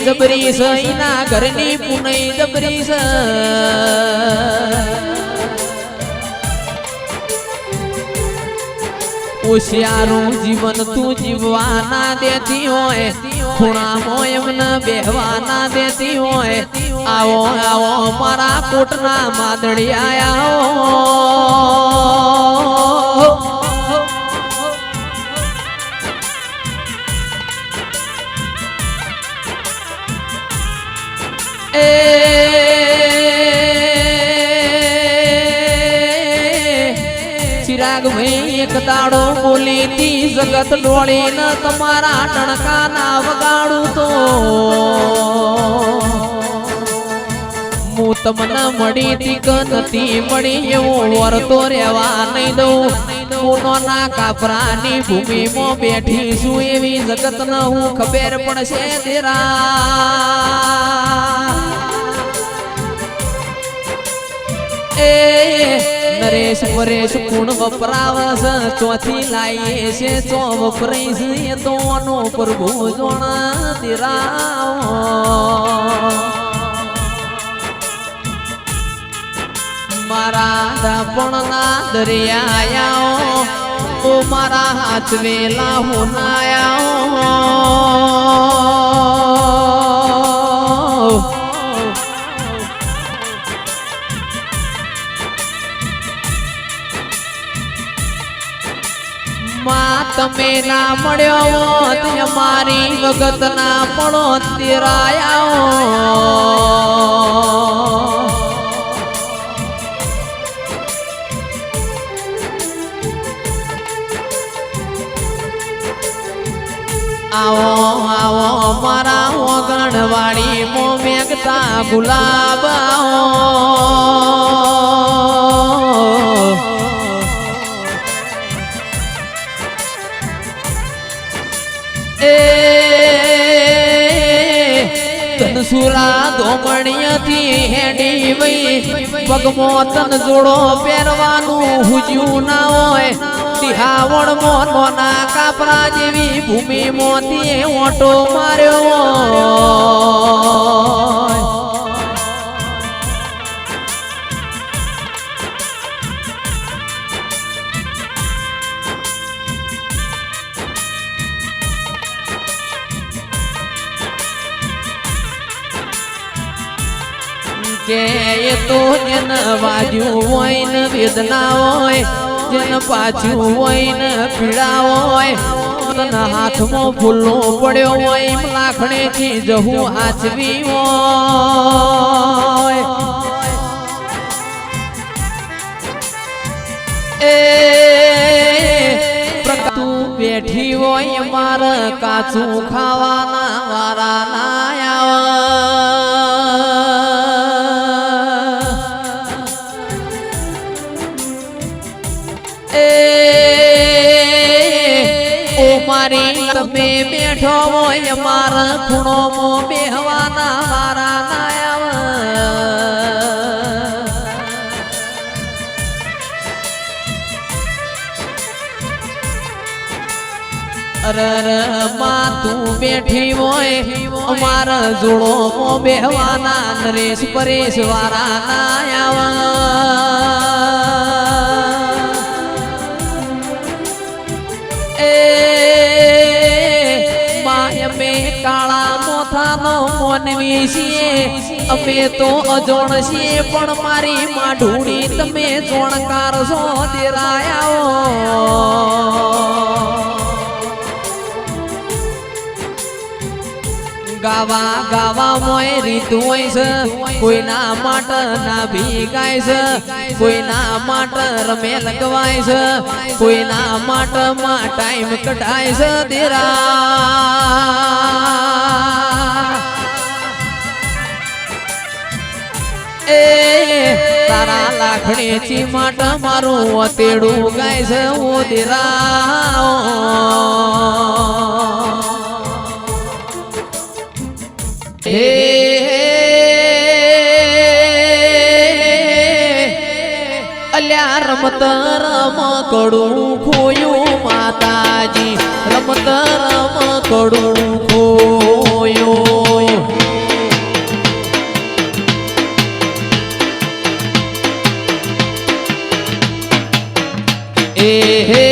જબરી છે એના ઘરની પુનઈ જબરી છે હોશિયારું જીવન તું જીવવા ના દેતી હોય ખૂણામાં એમને બેહવા ના દેતી હોય આવો આવો મારા કોટના માદડી આયા चिराग भाई एक दाड़ो बोली थी जगत डोली न तुम्हारा टणका ना वगाड़ू तो मु तमने मड़ी थी कनती मड़ी एवो वरतो रेवा नहीं दो मोना कापरानी भूमि में बैठी छू एवी जगत न हूँ खबर पड़शे तेरा नरेश परेश कुण वपरावस चौथी लाइए से चो वपराईस ये दोनों प्रभु जोना तेरा मारा दपणना दरियाओ ओ मारा हाथ वेला होनायाओ તમે ના મળ્યો મારી વગત ના પડો આવો આવો મારા ઓગણવાડી મો મેઘતા ગુલાબ સુરા ધોમણીય થી હેડી વઈ પગમો તન જોડો પહેરવાનું હુજ્યું ના હોય તિહાવણ મોનો ના કાપરા જેવી ભૂમિ મોતી ઓટો માર્યો के ये तो जन बाजू वैन वेदना होय जन पाछू वैन पीड़ा होय तन हाथ में फूलो पड़ो होय लाखणे थी जहू हाचवी होय ए तू बैठी होय मार काचू खावाना वारा ना आवा मारी तमे बैठो होय मारा खूणो मो बेहवाना वारा ना आवा अरे मां तू बैठी होय मारा जोड़ो मो बेहवाना नरेश परेश वारा ना आवा काला मोथा नो मोनवी छे अमे तो अजोण छे पण मारी माढूणी तमे जोणकार छो देरायाओ गावा गावा मोय रीत होय छे कोईना माट ना भीगाय छे कोईना माट रमेल गवाय छे कोईना माट मा टाइम कढाय छे देरा ए तारा लाखणी ची माट मारू अतेडू गाय छे ओ देरा हे अल्या रमत रम कडू खोयो माताजी रमत रम कडू खोयो હે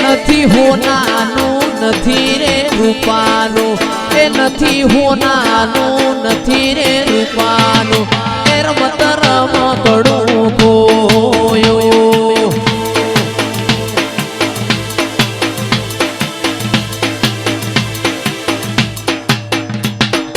નથી હોનાનું નથી રે રૂપાનું એ નથી હોનાનું નથી રે રૂપાનું એ રમત રમકડું ગોયો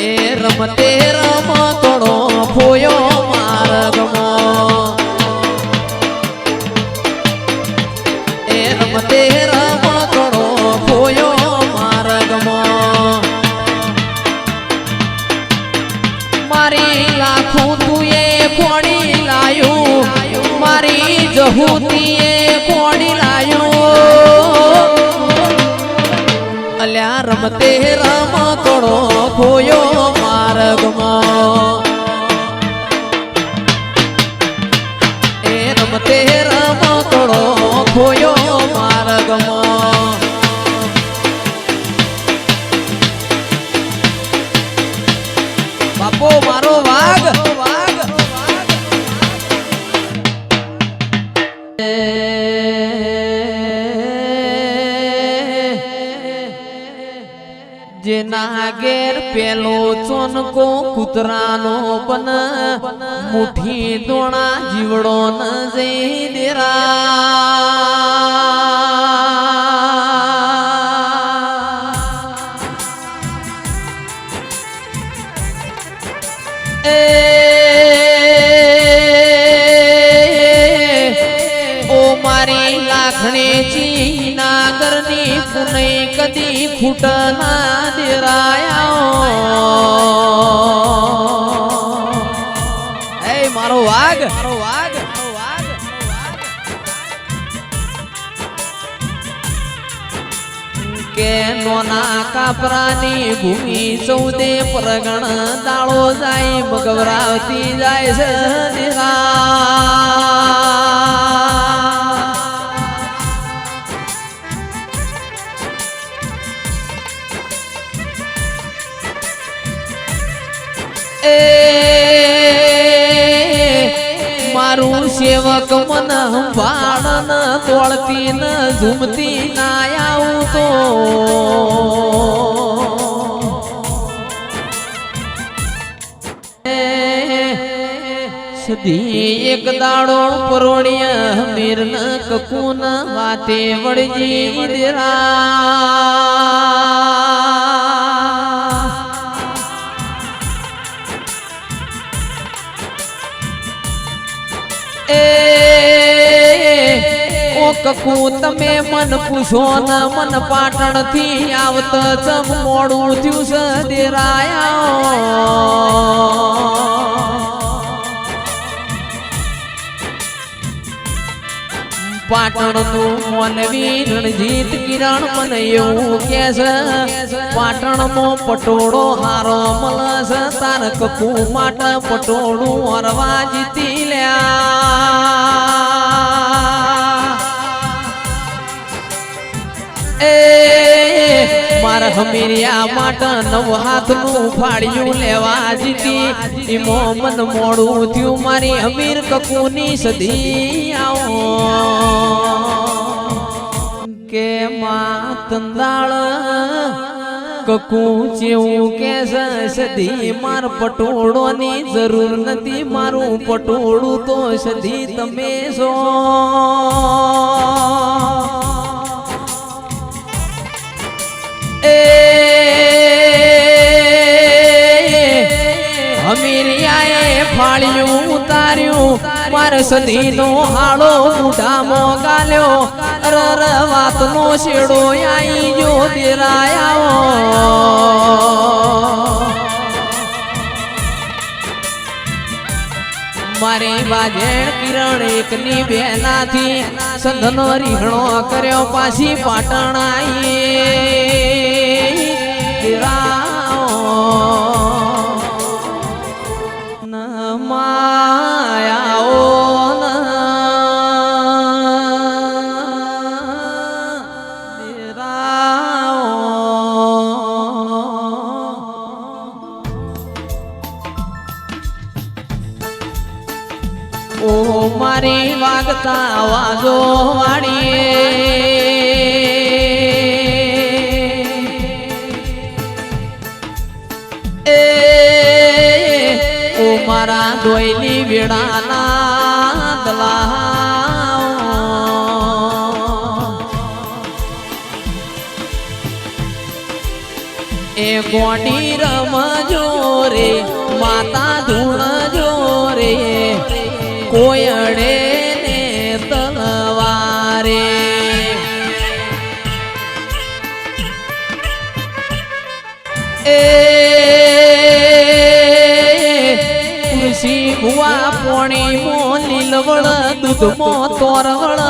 એ રમતે રમકડો ખોયો માર્ગમાં એ રમતે રમકડો ખોયો માર્ગમાં મારી લાખું તું એ કોણી લાયું મારી જહુતી એ કોણી લાયું અલ્યા રમતે રમકડો ખોયો માર્ગમાં એ રમતે રમકડો ખોયો માર્ગમાં બાપો મારો વાઘ જેના ઘેર પેલો ચોનકો કૂતરાનો બન મુઠ્ઠી દોણા જીવડો ન જઈ મારી લાખણી ચીના ઘરની પુનઈ કદી ખૂટ ના દેરાયા એ મારો વાઘ કે નોના કાપરાની ભૂમિ ચૌદે પરગણ દાળો જાય મગવરાવતી જાય છે મારું સેવક મન સંભાળ ન તોડતી ન ઝૂમતી ના આવું તો સદી એક દાડો પરોણિયા મીર ન કકુન વાતે વળજી દેરા કકુ તમે મન પૂછો ન મન પાટણ થી આવત ચમ મોડું થયું છે દેરાયા પાટણ નું મોનવી રણજીત કિરણ મને એવું કે છે પાટણ માં પટોળો હારો મળે છે તાર કકુ માટે પટોળું હરવા જીતી લ્યા મારા હમીરિયા માટે નવ હાથનું ફાળ્યું લેવા જીતી ઈમો મન મોડું થયું મારી હમીર કકુની સદી આવો કે માં તંદાળ કકુ જેવું કે સદી માર પટોળોની જરૂર નથી મારું પટોળું તો સદી તમે છો હમીરિયાએ ફાળ્યું ઉતાર્યું મારે સદીનો હાળો મુઢામો ગાલ્યો અરર વાતનો શેડો આઈ જો દેરાયા મારી બાજેણ કિરણ એકની બેનાથી સંધનો રીહણો કર્યો પાછી પાટણ આઈ ઓ મારી વાગતા વાજો વાળીએ ઓ મારા દોયલી વેળાના દલા એ ગોડી રમજો રે માતા ધૂણજો રે કોયડે ને તલવારે એ તુલસી ભુવા પોણી મો લીલવળ દૂધ મો તોરવળ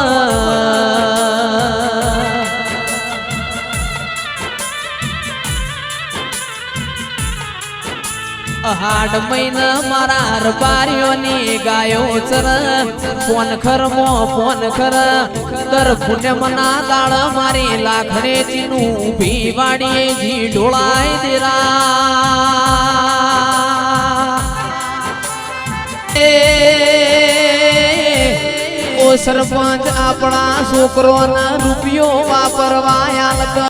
હાડ મહિના મારા રબારીઓની ગાયો ચર ફોન ખર મો ફોન ખર દર પુણ્યમના દાળ મારી લાખડે ચીનું ઊભી વાડીએ જી ઢોળાય દેરા ઓ સરપંચ આપણા છોકરોના રૂપિયો વાપરવા